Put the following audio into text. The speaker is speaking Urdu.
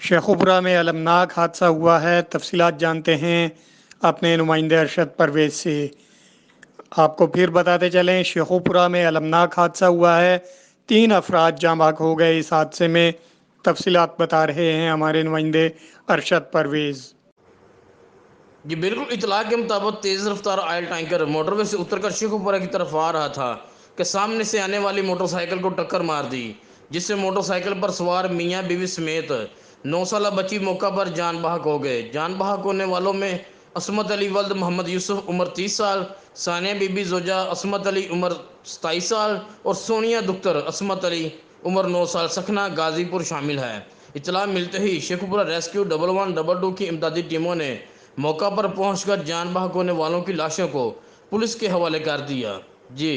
شیخوپورہ میں المناک حادثہ ہوا ہے، تفصیلات جانتے ہیں اپنے نمائندے ارشد پرویز سے۔ آپ کو پھر بتاتے چلیں، شیخوپورہ میں المناک حادثہ ہوا ہے، 3 افراد جاں بحق ہو گئے اس حادثے میں۔ تفصیلات بتا رہے ہیں ہمارے نمائندے ارشد پرویز۔ جی بالکل، اطلاع کے مطابق تیز رفتار آئل ٹینکر موٹر وے سے اتر کر شیخوپورہ کی طرف آ رہا تھا کہ سامنے سے آنے والی موٹر سائیکل کو ٹکر مار دی، جس سے موٹر سائیکل پر سوار میاں بیوی سمیت 9 سالہ بچی موقع پر جان بحق ہو گئے۔ جان بحق ہونے والوں میں عصمت علی ولد محمد یوسف عمر 30 سال، ثانیہ بی بی زوجہ عصمت علی عمر 27 سال اور سونیا دختر عصمت علی عمر 9 سال سکھنا غازی پور شامل ہے۔ اطلاع ملتے ہی شیخوپورہ ریسکیو 1122 کی امدادی ٹیموں نے موقع پر پہنچ کر جان بحق ہونے والوں کی لاشوں کو پولیس کے حوالے کر دیا۔ جی